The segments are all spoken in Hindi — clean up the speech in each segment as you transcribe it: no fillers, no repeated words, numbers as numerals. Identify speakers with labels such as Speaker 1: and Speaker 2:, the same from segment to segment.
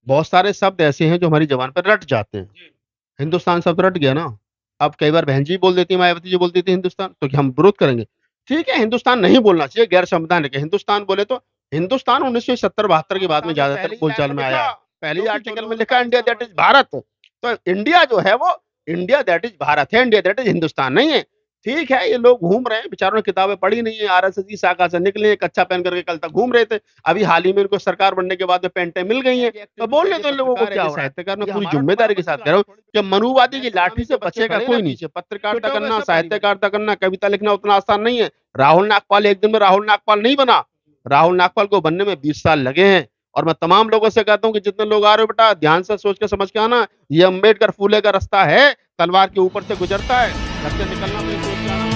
Speaker 1: बहुत सारे शब्द ऐसे हैं जो हमारी ज़बान पे रट जाते हैं। हिंदुस्तान शब्द रट गया ना। अब कई बार बहन जी बोल देती है, मायावती जी बोल देती है हिंदुस्तान, तो क्या हम विरोध करेंगे? ठीक है, हिंदुस्तान नहीं बोलना चाहिए, गैर संवैधानिक है। हिंदुस्तान बोले तो हिंदुस्तान 1970-72 के बाद में ज़्यादातर बोलचाल में आया है। पहले आर्टिकल में लिखा है इंडिया दैट इज़ भारत। तो इंडिया जो है वो इंडिया दैट इज़ भारत है, इंडिया दैट इज़ हिंदुस्तान नहीं है। ठीक है, ये लोग घूम रहे हैं, बेचारों ने किताबें पढ़ी नहीं है, आरएसएस की शाखा से निकले हैं, कच्छा पहन करके कल तक घूम रहे थे। अभी हाल ही में इनको सरकार बनने के बाद में पैंटें मिल गई हैं, तो बोलने दो इन लोगों को क्या हो रहा है। साहित्यकार मैं पूरी जिम्मेदारी के साथ कह रहा हूँ कि मनुवादी की लाठी से बचेगा कोई नहीं। पत्रकारिता करना, साहित्यकारिता करना, कविता लिखना उतना आसान नहीं है। राहुल नागपाल एक दिन में राहुल नागपाल नहीं बना। राहुल नागपाल को बनने में 20 साल लगे हैं। और मैं तमाम लोगों से कहता हूँ कि जितने लोग आ रहे हो बेटा, ध्यान से सोच के समझ के आना, ये अम्बेडकर फूले का रास्ता है, तलवार के ऊपर से गुजरता है, घर से निकलना में सोच के आना।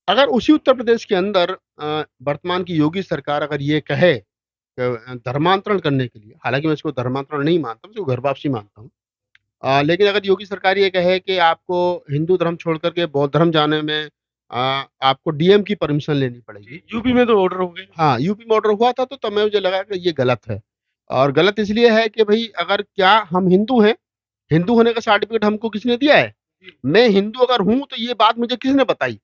Speaker 1: अगर उसी उत्तर प्रदेश के अंदर वर्तमान की योगी सरकार अगर ये कहे धर्मांतरण करने के लिए, हालांकि मैं इसको धर्मांतरण नहीं मानता हूँ, इसको घर वापसी मानता हूँ। लेकिन अगर योगी सरकार ये कहे कि आपको हिंदू धर्म छोड़ करके बौद्ध धर्म जाने में आपको डीएम की परमिशन लेनी पड़ेगी।
Speaker 2: यूपी में तो ऑर्डर हो गए।
Speaker 1: हाँ, यूपी में ऑर्डर हुआ था, तो तब मुझे लगा कि ये गलत है। और गलत इसलिए है कि भाई अगर क्या हम हिंदू हैं, हिंदू होने का सर्टिफिकेट हमको किसने दिया है? मैं हिंदू अगर हूँ तो ये बात मुझे किसने बताई?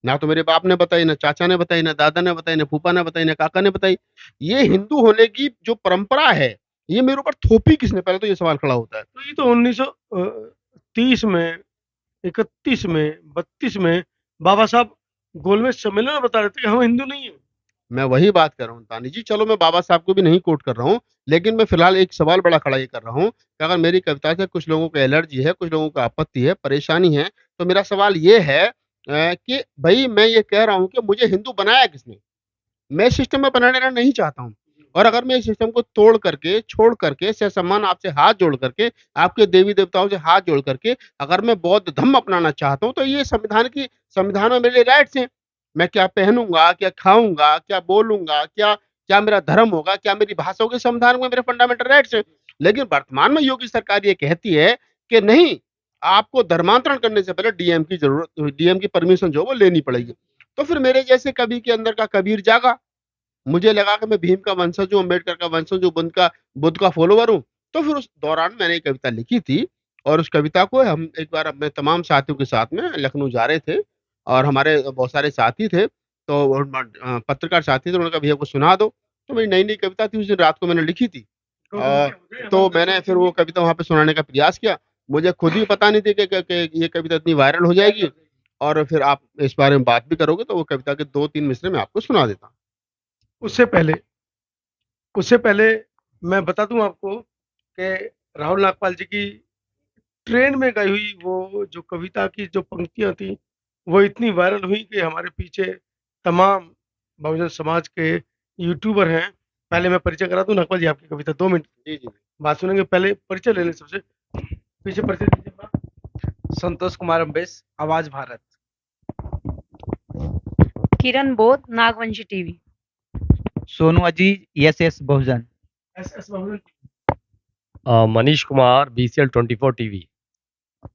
Speaker 1: ना तो मेरे बाप ने बताई, ना चाचा ने बताई, ना दादा ने बताई, ना फूफा ने बताई, ना काका ने बताई। ये हिंदू होने की जो परंपरा है, ये मेरे ऊपर थोपी किसने? पहले तो ये सवाल खड़ा होता है।
Speaker 2: तो ये तो 1930 में, 31 में, 32 में बाबा साहब गोलमेज सम्मेलन में बता रहे थे कि हम हिंदू नहीं है।
Speaker 1: मैं वही बात कर रहा हूँ तानी जी, चलो मैं बाबा साहब को भी नहीं कोट कर रहा हूँ, लेकिन मैं फिलहाल एक सवाल बड़ा खड़ा ये कर रहा हूँ कि अगर मेरी कविता से कुछ लोगों को एलर्जी है, कुछ लोगों को आपत्ति है, परेशानी है, तो मेरा सवाल ये है कि भाई मैं ये कह रहा हूँ कि मुझे हिंदू बनाया किसने? मैं इस सिस्टम में बना रहना नहीं चाहता हूँ। और अगर मैं इस सिस्टम को तोड़ करके, छोड़ करके, ससम्मान आपसे हाथ जोड़ करके, आपके देवी-देवताओं से हाथ जोड़ करके, अगर मैं बौद्ध धर्म अपनाना चाहता हूँ, तो ये संविधान में मेरे राइट्स हैं। मैं क्या पहनूँगा, क्या खाऊँगा, क्या बोलूँगा, क्या क्या मेरा धर्म होगा, क्या मेरी भाषा होगी, संविधान में मेरे फंडामेंटल राइट्स हैं। लेकिन वर्तमान में योगी सरकार ये कहती है कि नहीं, आपको धर्मांतरण करने से पहले डीएम की परमिशन जो है वो लेनी पड़ेगी। तो फिर मेरे जैसे कवि के अंदर का कबीर जागा। मुझे लगा कि मैं भीम का वंशज हूँ, अम्बेडकर का वंशज हूँ, बुद्ध का फॉलोवर हूँ। तो फिर उस दौरान मैंने एक कविता लिखी थी और उस कविता को हम एक बार अपने तमाम साथियों के साथ में लखनऊ जा रहे थे और हमारे बहुत सारे साथी थे। तो पत्रकार साथी थे, उन्होंने कहा भैया को सुना दो। तो मेरी नई-नई कविता थी, उस दिन रात को मैंने लिखी थी। तो मैंने फिर वो कविता वहाँ पे सुनाने का प्रयास किया। मुझे खुद ही पता नहीं थी कि ये कविता इतनी वायरल हो जाएगी और फिर आप इस बारे में बात भी करोगे, तो वो कविता के 2-3 मिसरे मैं आपको सुना देता हूँ।
Speaker 2: उससे पहले उससे पहले मैं बता दूं आपको कि राहुल नागपाल जी की ट्रेन में गई हुई वो जो कविता की जो पंक्तियां थी, वो इतनी वायरल हुई कि हमारे पीछे तमाम बहुजन समाज के यूट्यूबर हैं। पहले मैं परिचय करा दूं नागपाल जी, आपकी कविता 2 मिनट
Speaker 1: जी, जी।
Speaker 2: बात सुनेंगे, पहले परिचय ले लें सबसे। पीछे परिचय दीजिए अपना।
Speaker 3: संतोष कुमार अम्बेश, आवाज Bharat.
Speaker 4: Kiran Bodh, Nagvanshi TV.
Speaker 3: Sonu Aziz, S Bahujan.
Speaker 2: S Bahujan.
Speaker 5: Manish Kumar, BCL 24 TV.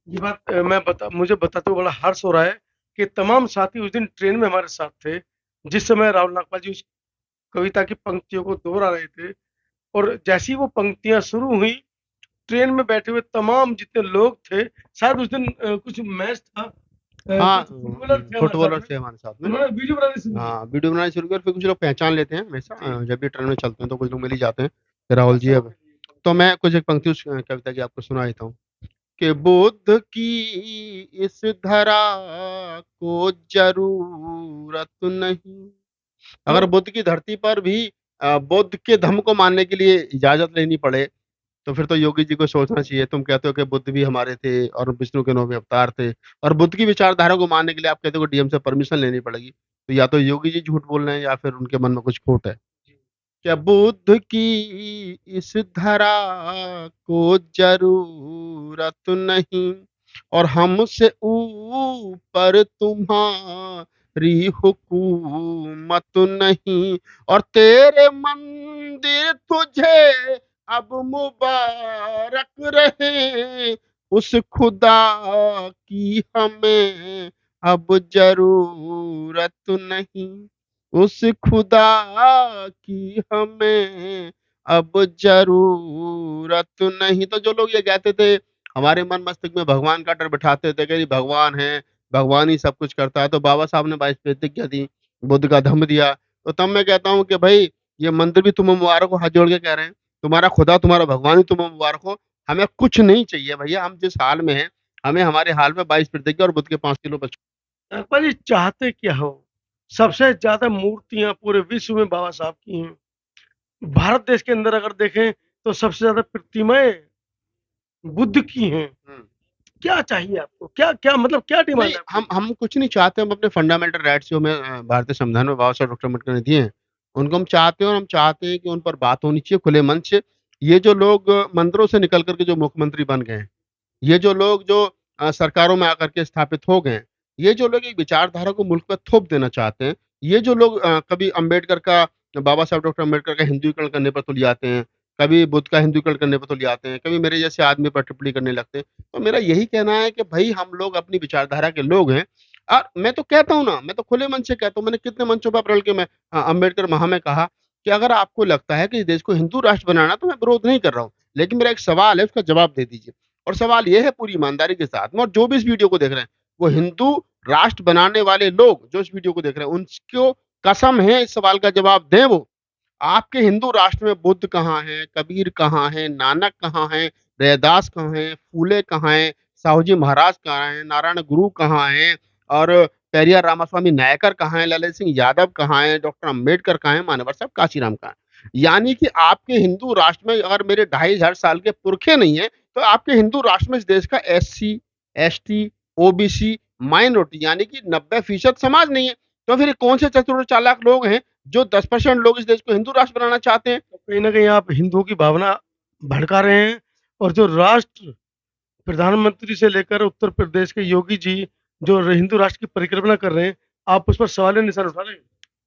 Speaker 2: ये बात मुझे बताते हुए बड़ा हर्ष हो रहा है कि तमाम साथी उस दिन ट्रेन में हमारे साथ थे, जिस समय राहुल नागपाल जी उस कविता की पंक्तियों को दोहरा रहे थे। और जैसी वो पंक्तियां शुरू हुई, ट्रेन में बैठे हुए तमाम जितने लोग थे, शायद उस दिन कुछ मैच था,
Speaker 1: हाँ,
Speaker 2: कुछ फुटबॉलर थे
Speaker 1: फुटबॉलर थे हमारे साथ में।
Speaker 2: उन्होंने वीडियो बनाने शुरू किया।
Speaker 1: हाँ, वीडियो बनानी शुरू किया और फिर कुछ लोग पहचान लेते हैं हमेशा जब भी ट्रेन में चलते हैं तो कुछ लोग मिल ही जाते हैं कि राहुल जी अब। तो मैं कुछ एक पंक्ति उस कविता की आपको सुना देता हूँ कि बुद्ध की इस धरा को जरूरत नहीं। अगर बुद्ध की धरती पर भी बुद्ध के धर्म को मानने के लिए इजाजत लेनी पड़े, तो फिर तो योगी जी को सोचना चाहिए। तुम कहते हो कि बुद्ध भी हमारे थे और विष्णु के 9वें अवतार थे और बुद्ध की विचारधारा को मानने के लिए आप कहते हो कि डीएम से परमिशन लेनी पड़ेगी। तो या तो योगी जी झूठ बोल रहे हैं या फिर उनके मन में कुछ खोट है। क्या बुद्ध की इस धरा को जरूरत नहीं और हमसे ऊपर तुम्हारी हुकूमत नहीं और तेरे मंदिर तुझे अब मुबारक रहे उस खुदा की हमें अब जरूरत नहीं उस खुदा की हमें, अब जरूरत नहीं। तो जो लोग ये कहते थे, हमारे मन मस्तिष्क में भगवान का डर बिठाते थे कि जी भगवान है, भगवान ही सब कुछ करता है, तो बाबा साहब ने 22 प्रतिज्ञा दी, बुद्ध का धम्म दिया। तो तब मैं कहता हूँ कि भाई ये मंदिर भी तुम्हें मुबारक हो, हाथ जोड़ के कह रहे हैं, तुम्हारा खुदा तुम्हारा भगवान ही तुम्हें मुबारक हो। हमें कुछ नहीं चाहिए भैया, हम जिस हाल में हैं, हमें हमारे हाल में 22 प्रतिज्ञा और बुद्ध के 5 किलो पर
Speaker 2: नागपाल जी चाहते क्या हो? सबसे ज्यादा मूर्तियां पूरे विश्व में बाबा साहब की हैं। भारत देश के अंदर अगर देखें तो सबसे ज्यादा प्रतिमाएं बुद्ध की हैं।
Speaker 1: हुँ।
Speaker 2: क्या चाहिए आपको? क्या क्या मतलब क्या डिमांड
Speaker 1: नहीं,
Speaker 2: है आपकी?
Speaker 1: हम कुछ नहीं चाहते, हम अपने फंडामेंटल राइट्स जो हमें भारतीय संविधान में बाबा साहब डॉक्टर अम्बेडकर ने दिए हैं, उनको हम चाहते हैं, और हम चाहते हैं कि उन पर बात होनी चाहिए खुले मन से। ये जो लोग मंदिरों से निकल कर के जो मुख्यमंत्री बन गए हैं, ये जो लोग जो सरकारों में आकर के स्थापित हो गए हैं, ये जो लोग एक विचारधारा को मुल्क पे थोप देना चाहते हैं, ये जो लोग कभी अम्बेडकर का, बाबा साहब डॉक्टर अम्बेडकर का हिंदुईकरण करने पर तुलियाते हैं, कभी बुद्ध का हिंदुईकरण करने पर तुलियाते हैं, कभी मेरे जैसे आदमी पर टिप्पणी करने लगते हैं। तो मेरा यही कहना है कि भई हम लोग अपनी विचारधारा के लोग हैं, और मैं तो कहता हूँ ना, मैं तो खुले मन से कहता हूँ, मैंने कितने मंचों पर अप्रैल के मैं अम्बेडकर माह में कहा कि अगर आपको लगता है कि इस देश को हिंदू राष्ट्र बनाना, तो मैं विरोध नहीं कर रहा हूँ। लेकिन मेरा एक सवाल है, उसका जवाब दे दीजिए। और सवाल ये है पूरी ईमानदारी के साथ में, और जो भी इस वीडियो को देख रहे हैं, वो हिंदू राष्ट्र बनाने वाले लोग जो इस वीडियो को देख रहे हैं, उनको कसम है इस सवाल का जवाब दें वो। आपके हिंदू राष्ट्र में बुद्ध कहाँ है, कबीर कहाँ है, नानक कहाँ है, रैदास कहाँ है, फूले कहाँ है, साहू जी महाराज कहाँ हैं, नारायण गुरु कहाँ हैं, और पेरियार रामास्वामी नायकर कहाँ हैं, ललित सिंह यादव कहाँ हैं, डॉक्टर अम्बेडकर कहाँ हैं, मानवर साहब काशीराम कहाँ हैं। यानी कि आपके हिंदू राष्ट्र में अगर मेरे 2500 साल के पुरखे नहीं है, तो आपके हिंदू राष्ट्र में इस देश का एससी, एसटी, ओबीसी, माइनॉरिटी यानी कि 90% समाज नहीं है। तो फिर कौन से चतुर चालाक लोग हैं जो 10% लोग इस देश को हिंदू राष्ट्र बनाना चाहते हैं?
Speaker 2: तो कहीं ना कहीं आप हिंदुओं की भावना भड़का रहे हैं, और जो राष्ट्र प्रधानमंत्री से लेकर उत्तर प्रदेश के योगी जी जो हिंदू राष्ट्र की परिकल्पना कर रहे हैं, आप उस पर सवाल निशान उठा रहे हैं।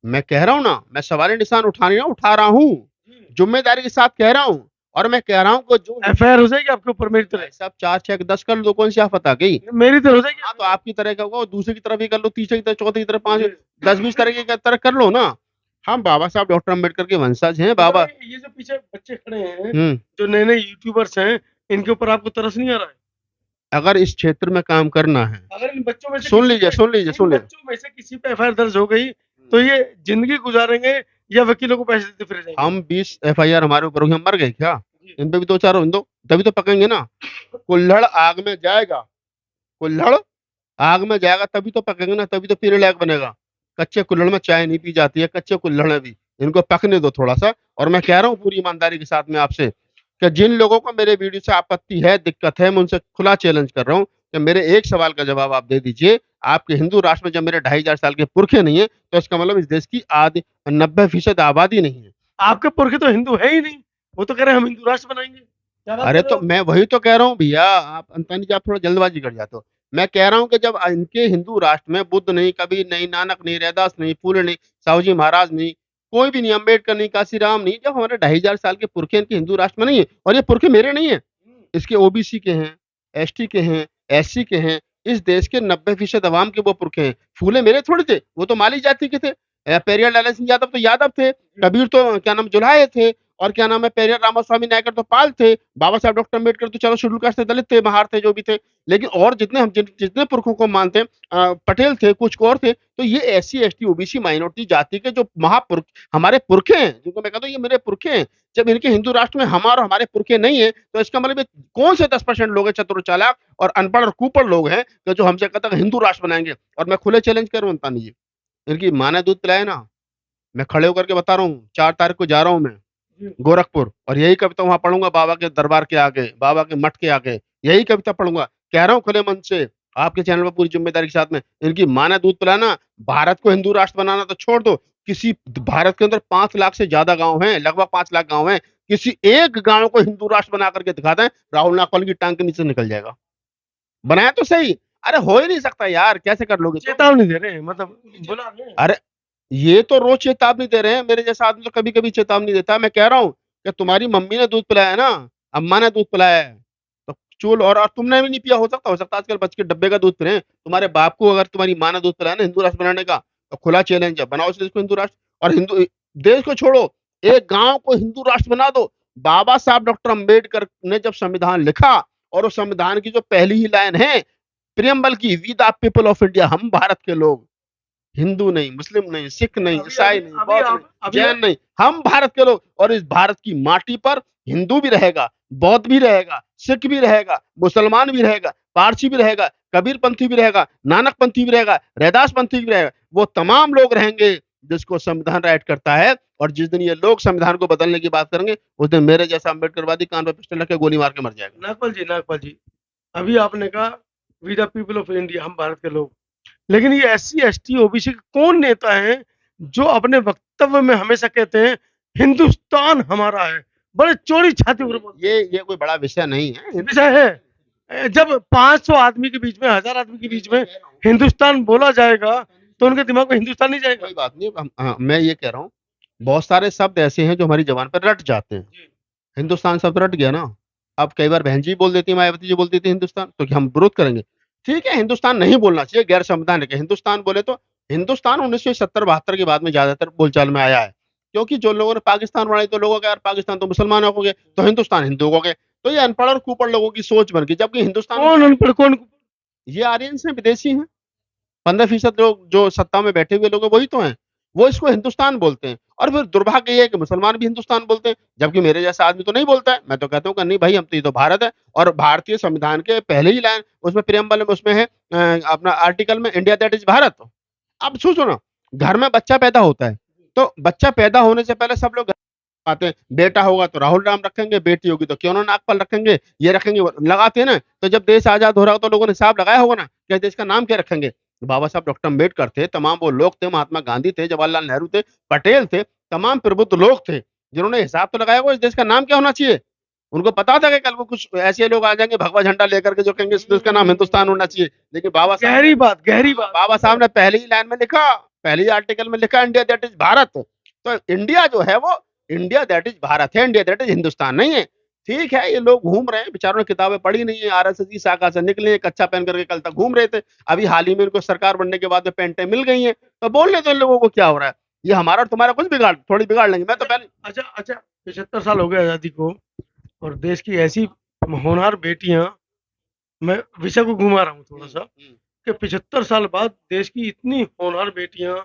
Speaker 1: मैं कह रहा हूँ ना, मैं सवाल निशान उठा रहा हूँ, जिम्मेदारी के साथ कह रहा हूँ। और मैं कह रहा हूँ कि जो
Speaker 2: एफआईआर हो जाएगी आपके ऊपर मेरी तरह?
Speaker 1: सब 4 6 10 कर लो, कौन सी आफत आ गई?
Speaker 2: मेरी तरह हो जाएगी?
Speaker 1: हाँ, तो आपकी तरह का होगा, और दूसरे की तरफ भी कर लो, तीसरे की तरफ, चौथे की तरफ, 5 10 20 तरह की तरह कर लो ना। हम बाबा साहब डॉक्टर अम्बेडकर के वंशज हैं बाबा।
Speaker 2: ये जो पीछे बच्चे खड़े हैं,
Speaker 1: हम्म
Speaker 2: जो नए नए यूट्यूबर्स हैं, इनके ऊपर आपको तरस नहीं आ रहा है?
Speaker 1: अगर इस क्षेत्र में काम करना है,
Speaker 2: अगर इन बच्चों में से
Speaker 1: सुन
Speaker 2: किसी
Speaker 1: लीजिए
Speaker 2: पे-
Speaker 1: सुन लीजिए
Speaker 2: इन
Speaker 1: सुन लीजिए,
Speaker 2: बच्चों में से किसी पे एफआईआर दर्ज हो गई, तो ये जिंदगी गुजारेंगे या वकीलों को पैसे देते फिर जाएंगे?
Speaker 1: हम 20 एफआईआर हमारे ऊपर होगी, हम मर गए क्या? इन पे भी 2 4 होने दो, तभी तो पकेंगे ना। कुल्हड़ आग में जाएगा, कुल्हड़ आग में जाएगा तभी तो पकेगा ना, तभी तो पीने लायक बनेगा। कच्चे कुल्हड़ में चाय नहीं पी जाती है, कच्चे कुल्हड़ में भी इनको पकने दो थोड़ा सा। और मैं कह रहा हूँ पूरी ईमानदारी के साथ में आपसे कि जिन लोगों को मेरे वीडियो से आपत्ति है, दिक्कत है, मैं उनसे खुला चैलेंज कर रहा हूँ कि मेरे एक सवाल का जवाब आप दे दीजिए। आपके हिंदू राष्ट्र में जब मेरे 2500 साल के पुरखे नहीं है, तो इसका मतलब इस देश की आधी 90% आबादी नहीं है।
Speaker 2: आपके पुरखे तो हिंदू है ही नहीं, वो तो कह रहे हैं हम हिंदू राष्ट्र बनाएंगे। क्या बात
Speaker 1: अरे
Speaker 2: कर रहे
Speaker 1: तो
Speaker 2: हो?
Speaker 1: मैं वही तो कह रहा हूँ भैया, आप अंतानी जी आप थोड़ा जल्दबाजी कर जाते हो। मैं कह रहा हूँ कि जब इनके हिंदू राष्ट्र में बुद्ध नहीं, कबीर नहीं, नानक नहीं, रैदास नहीं, फूले नहीं, साहू जी महाराज नहीं, कोई भी नहीं, अम्बेडकर नहीं, काशीराम नहीं, जब हमारे 2500 साल के पुरखे इनके हिंदू राष्ट्र में नहीं है, और ये पुरखे मेरे नहीं है, इसके ओबीसी के हैं, एसटी के हैं, एससी के हैं, इस देश के 90% अवाम के वो पुरखे हैं। फूले मेरे थोड़े थे, वो तो माली जाति के थे। पेरियार लाला सिंह यादव तो यादव थे, कबीर तो क्या नाम जुलाहे थे, और क्या नाम है पेरियार रामास्वामी नायकर तो पाल थे, बाबा साहब डॉक्टर अम्बेडकर तो चलो शेड्यूल कास्ट थे, दलित थे, महार थे, जो भी थे। लेकिन और जितने हम जितने पुरखों को मानते हैं, पटेल थे, कुछ और थे, तो ये एससी एसटी ओबीसी माइनॉरिटी जाति के जो महापुरख हमारे पुरखे हैं, जिनको मैं कहता हूँ ये मेरे पुरखे हैं। जब इनके हिंदू राष्ट्र में हमारे हमारे पुरखे नहीं है, तो इसका मतलब कौन से 10% लोग हैं चतुर चालाक और अनपढ़ और कुपढ़ लोग हैं कि जो हमसे कहता है हिंदू राष्ट्र बनाएंगे। और मैं खुले चैलेंज करूँ अंतानी जी, इनकी माँ ने दूध पिलाया ना, मैं खड़े होकर के बता रहा हूँ, 4 तारीख को जा रहा हूँ मैं गोरखपुर, और यही कविता वहां पढ़ूंगा बाबा के दरबार के आगे, बाबा के मठ के आगे, यही कविता पढ़ूंगा। कह रहा हूँ खुले मन से, आपके चैनल पर पूरी जिम्मेदारी के साथ में, इनकी माँ ने दूध पिलाना, भारत को हिंदू राष्ट्र बनाना तो छोड़ दो, किसी भारत के अंदर 5 लाख से ज्यादा गांव हैं, लगभग 5 लाख गांव हैं, किसी एक गांव को हिंदू राष्ट्र बना करके दिखा दें, राहुल नागपाल की टांग के नीचे निकल जाएगा। बनाया तो सही, अरे हो ही नहीं सकता यार, कैसे कर लोगे?
Speaker 2: चेतावनी दे रहे हैं, मतलब बुला रहे हैं।
Speaker 1: अरे ये तो रोज चेतावनी दे रहे हैं, मेरे जैसा आदमी तो कभी कभी चेतावनी देता है। मैं कह रहा हूँ कि तुम्हारी मम्मी ने दूध पिलाया है ना, अम्मा ने दूध पिलाया है, तो चूल और तुमने भी नहीं पिया, हो सकता आजकल बच्चे के डब्बे का दूध पी रहे हैं। तुम्हारे बाप को अगर तुम्हारी माँ ने दूध पिलाया ना हिंदू राष्ट्र बनाने का, तो खुला चैलेंज है, बनाओ इस देश को हिंदू राष्ट्र। और हिंदू देश को छोड़ो, एक गांव को हिंदू राष्ट्र बना दो। बाबा साहब डॉक्टर अंबेडकर ने जब संविधान लिखा, और उस संविधान की जो पहली ही लाइन है प्रियम्बल की, we the people of India, हम भारत के लोग, हिंदू नहीं, मुस्लिम नहीं, सिख नहीं,
Speaker 2: अभी
Speaker 1: ईसाई
Speaker 2: अभी
Speaker 1: नहीं,
Speaker 2: अभी
Speaker 1: बौद्ध
Speaker 2: आप
Speaker 1: नहीं,
Speaker 2: अभी
Speaker 1: जैन नहीं, हम भारत के लोग। और इस भारत की माटी पर हिंदू भी रहेगा, बौद्ध भी रहेगा, सिख भी रहेगा, मुसलमान भी रहेगा, पारसी भी रहेगा, कबीर पंथी भी रहेगा, नानक पंथी भी रहेगा, रैदास पंथी भी रहेगा। वो तमाम लोग रहेंगे जिसको संविधान राइट करता है। और जिस दिन ये लोग संविधान को बदलने की बात करेंगे, उस दिन मेरे जैसा अम्बेडकरवादी कान पर पिस्टल रख के गोली मार के मर जाएगा।
Speaker 2: नागपाल जी, अभी आपने कहा we the people of India, हम भारत के लोग, लेकिन ये SC ST OBC के कौन नेता हैं जो अपने वक्तव्य में हमेशा कहते हैं हिंदुस्तान हमारा है, बड़े चोरी छाती पर बोलते
Speaker 1: ये कोई बड़ा विषय नहीं है।
Speaker 2: हैं। विषय है, जब 500 आदमी के बीच में, 1000 आदमी के बीच में हिंदुस्तान बोला जाएगा तो उनके दिमाग में हिंदुस्तान नहीं जाएगा।
Speaker 1: कोई बात नहीं, मैं ये कह रहा हूँ, बहुत सारे शब्द ऐसे हैं जो हमारी जबान पर रट जाते हैं। हिंदुस्तान शब्द रट गया ना। अब कई बार बहन जी बोल देती है, मायावती जी बोल देती है हिंदुस्तान, तो क्या हम विरोध करेंगे? ठीक है, हिंदुस्तान नहीं बोलना चाहिए, गैर संवैधानिक है। हिंदुस्तान बोले तो हिंदुस्तान 1970-72 के बाद में ज्यादातर बोलचाल में आया है, क्योंकि जो लोगों ने पाकिस्तान बनाई तो लोगों का यार पाकिस्तान तो मुसलमानों हो गए, तो हिंदुस्तान हिंदुओं हो गए। तो ये अनपढ़ और कुपढ़ लोगों की सोच बन गई, जबकि हिंदुस्तान
Speaker 2: कौन अनपढ़ कौन?
Speaker 1: ये आर्यंस हैं, विदेशी हैं। 15% लोग जो सत्ता में बैठे हुए लोग हैं वही तो हैं, वो इसको हिंदुस्तान बोलते हैं। और फिर दुर्भाग्य ये है कि मुसलमान भी हिंदुस्तान बोलते हैं, जबकि मेरे जैसा आदमी तो नहीं बोलता है। मैं तो कहता हूँ कि नहीं भाई, हम तो, ये तो भारत है। और भारतीय संविधान के पहले ही लाइन उसमें प्रियम्बल में उसमें है, अपना आर्टिकल में, इंडिया दैट इज भारत। अब सोचो ना, घर में बच्चा पैदा होता है, तो बच्चा पैदा होने से पहले सब लोग आते हैं, बेटा होगा तो राहुल राम रखेंगे, बेटी होगी तो क्यों ना नागपाल रखेंगे, ये रखेंगे, वो लगाते हैं ना। तो जब देश आजाद हो रहा हो तो लोगों ने हिसाब लगाया होगा ना कि देश का नाम क्या रखेंगे। बाबा साहब डॉक्टर अम्बेडकर थे, तमाम वो लोग थे, महात्मा गांधी थे, जवाहरलाल नेहरू थे, पटेल थे, तमाम प्रबुद्ध लोग थे जिन्होंने हिसाब तो लगाया होगा इस देश का नाम क्या होना चाहिए। उनको पता था कि कल को कुछ ऐसे लोग आ जाएंगे भगवा झंडा लेकर के जो कहेंगे इस देश का नाम हिंदुस्तान होना चाहिए। लेकिन
Speaker 2: गहरी बात।
Speaker 1: बाबा साहब ने पहली ही लाइन में लिखा, पहली आर्टिकल में लिखा, इंडिया दैट इज भारत। तो इंडिया जो है वो इंडिया दैट इज भारत है, इंडिया दैट इज हिंदुस्तान नहीं है। ठीक है, ये लोग घूम रहे हैं, बेचारों ने किताबें पढ़ी नहीं है, RSS की शाखा से निकले, कच्चा पहन करके कल तक घूम रहे थे। अभी हाल ही में इनको सरकार बनने के बाद में पेंटें मिल गई हैं, तो बोलने दो इन लोगों को क्या हो रहा है। ये हमारा और तुम्हारा कुछ बिगाड़, थोड़ी बिगाड़ लेंगे। मैं तो पहले
Speaker 2: अच्छा, 75 साल हो गए आजादी को, और देश की ऐसी होनहार बेटियां, मैं विषय को घुमा रहा हूँ थोड़ा सा, कि 75 साल बाद देश की इतनी होनहार बेटियां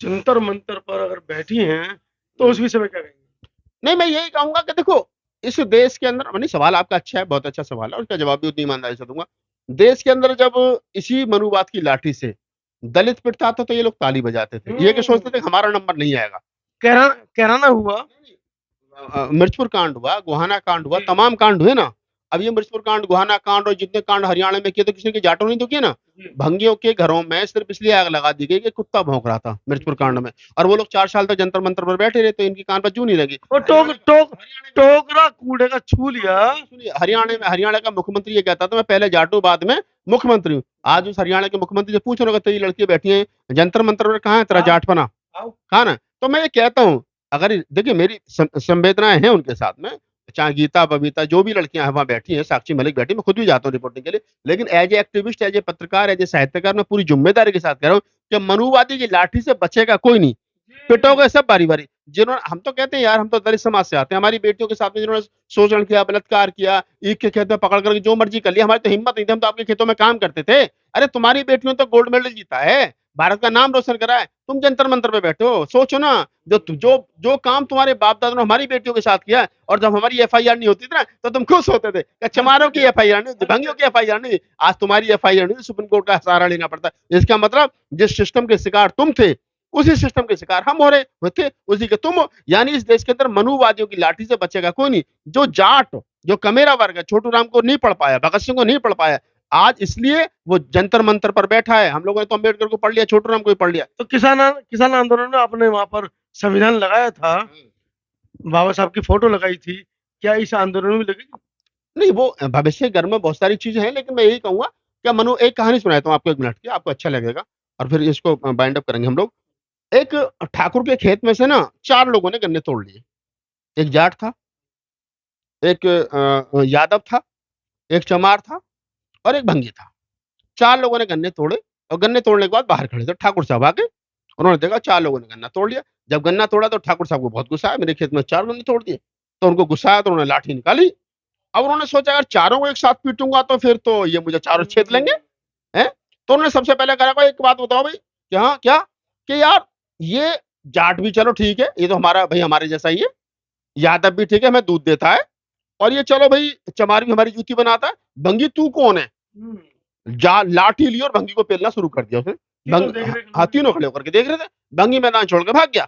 Speaker 2: जंतर मंतर पर अगर बैठी हैं, तो उस विषय में क्या कहेंगे?
Speaker 1: नहीं, मैं यही कहूंगा कि देखो, इस देश के अंदर, नहीं, सवाल आपका अच्छा है, बहुत अच्छा सवाल है, उसका जवाब भी उतनी ईमानदारी से दूंगा। देश के अंदर जब इसी मनुवाद की लाठी से दलित पिटता था तो ये लोग ताली बजाते थे, ये क्या सोचते थे कि हमारा नंबर नहीं आएगा।
Speaker 2: कहराना हुआ,
Speaker 1: मिर्चपुर कांड हुआ, गोहाना कांड हुआ, तमाम कांड हुए ना। अब ये मिर्चपुर कांड, गोहाना कांड और जितने कांड हरियाणा में किए तो किसी के जाटों नहीं तो किए ना। भंगियों के घरों में सिर्फ इसलिए आग लगा दी गई कि कुत्ता भौंक रहा था मिर्चपुर कांड में, और वो लोग 4 साल तक जंतर मंतर पर बैठे रहे, तो इनकी कान पर जू नहीं लगी।
Speaker 2: और टोकरा कूड़े का छू लिया।
Speaker 1: सुनिए, हरियाणा का मुख्यमंत्री ये कहता था मैं पहले जाटू बाद में मुख्यमंत्री हूँ। आज उस हरियाणा के मुख्यमंत्री से पूछो ना, तेरी लड़की बैठी है जंतर मंतर पर, कहाँ है तेरा जाटपना, कहाँ ना। तो मैं ये कहता हूँ, अगर देखिए मेरी संवेदनाएं हैं उनके साथ में, चाहे गीता बबीता जो भी लड़कियां हैं वहां बैठी हैं, साक्षी मलिक बैठी, मैं खुद भी जाता हूँ रिपोर्टिंग के लिए। लेकिन as a activist, as a पत्रकार, एज ए साहित्यकार, मैं पूरी जिम्मेदारी के साथ कह रहा हूँ कि मनुवादी की लाठी से बचेगा कोई नहीं, पिटोगे सब बारी बारी। जिन्होंने, हम तो कहते हैं यार, हम तो दलित समाज से आते हैं, हमारी बेटियों के साथ में जिन्होंने शोषण किया, बलात्कार किया, ईख के खेत में पकड़ करके जो मर्जी कर लिया, हमारी तो हिम्मत नहीं थी, हम तो आपके खेतों में काम करते थे। अरे तुम्हारी बेटियों तो गोल्ड मेडल जीता है, भारत का नाम रोशन करा है, तुम जंतर मंतर पे बैठे हो। सोचो ना, जो काम तुम्हारे बाप दादा ने हमारी बेटियों के साथ किया, और जब हमारी FIR नहीं होती थी ना तो तुम खुश होते थे कि चमारों की FIR नहीं, भंगियों की FIR नहीं। आज तुम्हारी FIR नहीं, सुप्रीम कोर्ट का सहारा लेना पड़ता है। इसका मतलब जिस सिस्टम के शिकार तुम थे, उसी सिस्टम के शिकार हम हो रहे होते, उसी के तुम। यानी इस देश के अंदर मनुवादियों की लाठी से बचेगा कोई नहीं। जो जाट, जो कमेरा वर्ग है, छोटू राम को नहीं पढ़ पाया, भगत सिंह को नहीं पढ़ पाया, आज इसलिए वो जंतर मंतर पर बैठा है। हम लोगों ने तो अम्बेडकर को पढ़ लिया, छोटू राम को भी पढ़ लिया।
Speaker 2: तो किसान आंदोलन में आपने वहां पर संविधान लगाया था, बाबा साहब की फोटो लगाई थी, क्या इस आंदोलन में लगेगी?
Speaker 1: नहीं, वो भविष्य घर में बहुत सारी चीजें हैं, लेकिन मैं यही कहूंगा, क्या मनु, एक कहानी सुनाता हूँ आपको 1 मिनट की, आपको अच्छा लगेगा, और फिर इसको बाइंड अप करेंगे हम लोग। एक ठाकुर के खेत में से ना 4 लोगों ने गन्ने तोड़ लिए। एक जाट था, एक यादव था, एक चमार था और एक भंगी था। 4 लोगों ने गन्ने तोड़े और गन्ने तोड़ने के बाद बाहर खड़े थे। ठाकुर साहब आके उन्होंने देखा 4 लोगों ने गन्ना तोड़ लिया। जब गन्ना तोड़ा तो ठाकुर साहब को बहुत गुस्सा आया, मेरे खेत में 4 गन्ने तोड़ दिए। तो उनको गुस्सा आया तो उन्होंने लाठी निकाली। अब उन्होंने सोचा अगर चारों को एक साथ पीटूँगा तो फिर तो ये मुझे चारों छेद लेंगे, हैं? तो उन्होंने सबसे पहले कहा भाई एक बात बताओ भाई, कि हाँ, क्या? कि यार ये जाट भी चलो ठीक है, ये तो हमारा भाई हमारे जैसा ही है, यादव भी ठीक है, हमें दूध देता है, और ये चलो भाई चमार भी हमारी जूती बनाता है, भंगी तू कौन है? जा लाठी ली और भंगी को पेलना शुरू कर दिया उसने। हाँ, तीनों खड़े होकर के देख रहे थे। भंगी मैदान छोड़ के भाग गया।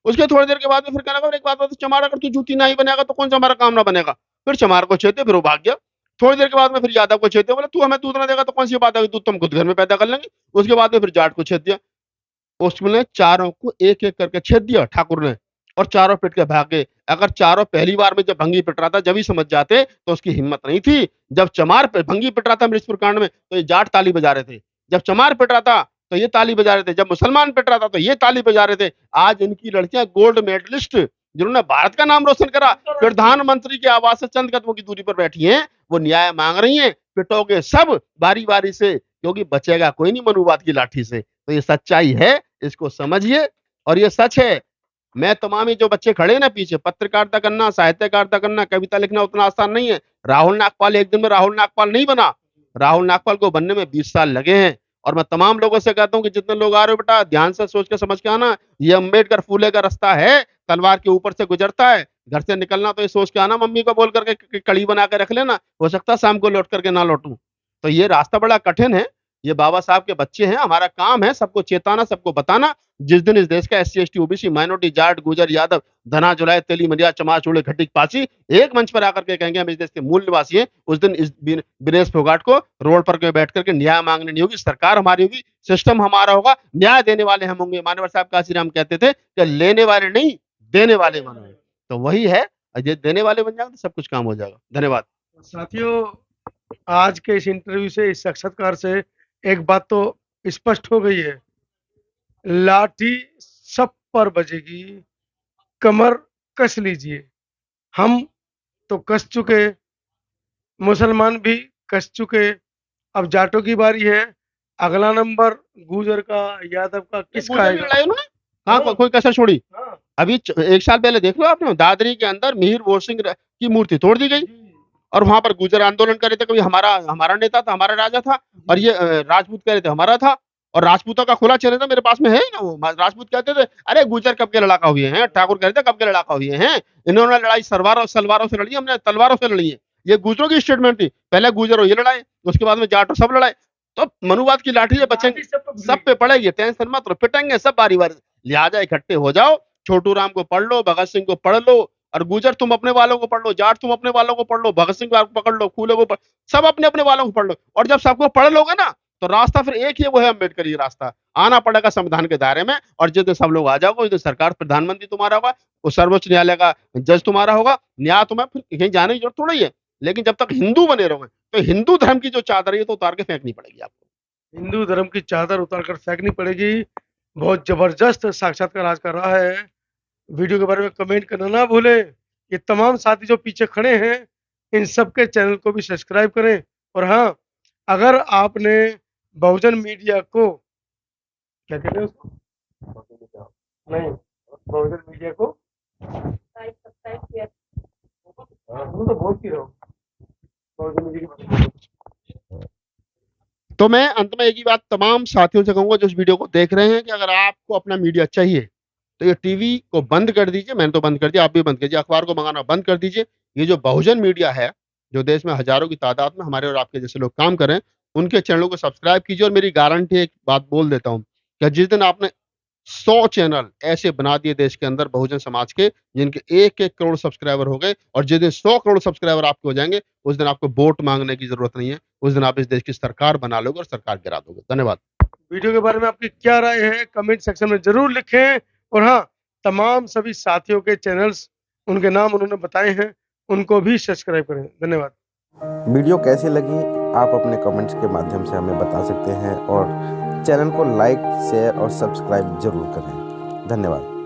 Speaker 1: उसके थोड़ी देर के बाद में फिर कहने लगा एक बात बता, चमार अगर तू जूती नहीं बनेगा तो कौन सा हमारा काम ना बनेगा? फिर चमार को छेदे, फिर वो भाग गया। थोड़ी देर के बाद में फिर यादव को छेद दिया, बोला तू हमें दूध ना देगा तो कौन सी बात है, दूध तो हम खुद घर में पैदा कर लेंगे। उसके बाद में फिर जाट को छेद दिया। उसने चारों को एक एक करके छेद दिया ठाकुर ने, और चारों पिट के भाग गए। अगर चारों पहली बार में जब भंगी पिट रहा था जब ही समझ जाते तो उसकी हिम्मत नहीं थी। जब चमार पे भंगी पिट रहा था मृतपुर कांड में तो ये जाट ताली बजा रहे थे, जब चमार पिट रहा था तो ये ताली बजा रहे थे, जब मुसलमान पिट रहा था तो ये ताली बजा रहे थे। आज इनकी लड़कियां गोल्ड मेडलिस्ट जिन्होंने भारत का नाम रोशन करा, प्रधानमंत्री के आवास से चंद कदमों की दूरी पर बैठी हैं, वो न्याय मांग रही हैं। पिटोगे सब बारी बारी से, क्योंकि बचेगा कोई नहीं मनुवाद की लाठी से। तो ये सच्चाई है, इसको समझिए, और ये सच है। मैं तमाम ये जो बच्चे खड़े हैं ना पीछे, पत्रकारिता करना, साहित्यकारिता करना, कविता लिखना उतना आसान नहीं है। राहुल नागपाल एक दिन में राहुल नागपाल नहीं बना। राहुल नागपाल को बनने में 20 साल लगे हैं। और मैं तमाम लोगों से कहता हूं कि जितने लोग आ रहे हो बेटा, ध्यान से सोच के समझ के आना। ये अम्बेडकर फूले का रास्ता है, तलवार के ऊपर से गुजरता है। घर से निकलना तो ये सोच के आना, मम्मी को बोल करके कि कड़ी बना के रख लेना, हो सकता है शाम को लौट करके ना लौटूं। तो ये रास्ता बड़ा कठिन है। ये बाबा साहब के बच्चे हैं, हमारा काम है सबको चेताना, सबको बताना। जिस दिन इस देश का SC ST OBC minority Jat गुजर यादव धना जुलाई तेली मरिया चमार चूड़े खट्टिक पासी एक मंच पर आकर के कहेंगे हम इस देश के मूल निवासी हैं, उस दिन इस दिनेश फोगाट को रोड पर के बैठ करके न्याय मांगने नहीं होगी। सरकार हमारी होगी, सिस्टम हमारा होगा, न्याय देने वाले हम होंगे। मानवर साहब काशीराम कहते थे कि लेने वाले नहीं देने वाले बनो। तो वही है, ये देने वाले बन जाएंगे तो सब कुछ काम हो जाएगा। धन्यवाद
Speaker 2: साथियों, आज के इस इंटरव्यू से, इस साक्षात्कार से एक बात तो स्पष्ट हो गई है, लाठी सब पर बजेगी, कमर कस लीजिए। हम तो कस चुके, मुसलमान भी कस चुके, अब जाटों की बारी है। अगला नंबर गुजर का, यादव का, किसका आएगा?
Speaker 1: लड़ाई उन्होंने हाँ, कोई कसर छोड़ी। अभी 1 साल पहले देख लो आपने, दादरी के अंदर मिहिर भोर सिंह की मूर्ति तोड़ दी गई, और वहां पर गुजर आंदोलन कर रहे थे, कोई हमारा नेता था, हमारा राजा था, और ये राजपूत कह रहे थे हमारा था। और राजपूतों का खुला चैनल था, मेरे पास में है ना, वो राजपूत कहते थे अरे गुजर कब के लड़ाका हुए हैं, ठाकुर कहते थे कब के लड़ाका हुए हैं, इन्होंने लड़ाई सलवारों से लड़ी, हमने तलवारों से लड़ी है। ये गुजरों की स्टेटमेंट थी, पहले गुजर ये लड़ाए, उसके बाद में जाट सब लड़ाए। तो मनुवाद की लाठी बच्चे सब पे पड़ेगी, टेंशन मत लो, पिटेंगे सब बारी बारी। लिहाजा इकट्ठे हो जाओ, छोटू राम को पढ़ लो, भगत सिंह को पढ़ लो, और गुजर तुम अपने वालों को पढ़ लो, जाट तुम अपने वालों को पढ़ लो, भगत सिंह को पकड़ लो, फूले को पढ़, सब अपने अपने वालों को पढ़ लो। और जब सबको पढ़ लोगे ना तो रास्ता फिर एक ही है, वो है अम्बेडकर ही रास्ता। आना पड़ेगा संविधान के दायरे में, और जिस दिन सब लोग आ जाओगे उस दिन सरकार प्रधानमंत्री तुम्हारा होगा, वो सर्वोच्च न्यायालय का जज तुम्हारा होगा, न्याय तुम्हें फिर कहीं जाने की जरूरत थोड़ी है। लेकिन जब तक हिंदू बने रहोगे तो हिंदू धर्म की जो चादर है तो उतार के फेंकनी पड़ेगी आपको।
Speaker 2: हिंदू धर्म की चादर उतार कर फेंकनी पड़ेगी। बहुत जबरदस्त साक्षात्कार आज कर रहा है। वीडियो के बारे में कमेंट करना ना भूले। ये तमाम साथी जो पीछे खड़े हैं, इन सबके चैनल को भी सब्सक्राइब करें। और हाँ, अगर आपने बहुजन मीडिया को, क्या कहते हैं उसको, नहीं, बहुजन मीडिया को तुम तो बोलती रहो, बहुजन मीडिया के बारे में।
Speaker 1: तो मैं अंत में एक ही बात तमाम साथियों से कहूंगा जो इस वीडियो को देख रहे हैं, कि अगर आपको अपना मीडिया चाहिए तो ये टीवी को बंद कर दीजिए। मैंने तो बंद कर दिया, आप भी बंद कीजिए। अखबार को मंगाना बंद कर दीजिए। ये जो बहुजन मीडिया है, जो देश में हजारों की तादाद में हमारे और आपके जैसे लोग काम करें, उनके चैनलों को सब्सक्राइब कीजिए। और मेरी गारंटी एक बात बोल देता हूँ कि जिस दिन आपने 100 चैनल ऐसे बना दिए देश के अंदर बहुजन समाज के, जिनके 1-1 करोड़ सब्सक्राइबर हो गए, और जिस दिन 100 करोड़ सब्सक्राइबर आपके हो जाएंगे, उस दिन आपको वोट मांगने की जरूरत नहीं है। उस दिन आप इस देश की सरकार बना लोगे और सरकार गिरा दोगे। धन्यवाद।
Speaker 2: वीडियो के बारे में आपकी क्या राय है, कमेंट सेक्शन में जरूर लिखें। और हाँ, तमाम सभी साथियों के चैनल्स, उनके नाम उन्होंने बताए हैं, उनको भी सब्सक्राइब करें। धन्यवाद।
Speaker 6: वीडियो कैसी लगी आप अपने कमेंट्स के माध्यम से हमें बता सकते हैं, और चैनल को लाइक, शेयर और सब्सक्राइब जरूर करें। धन्यवाद।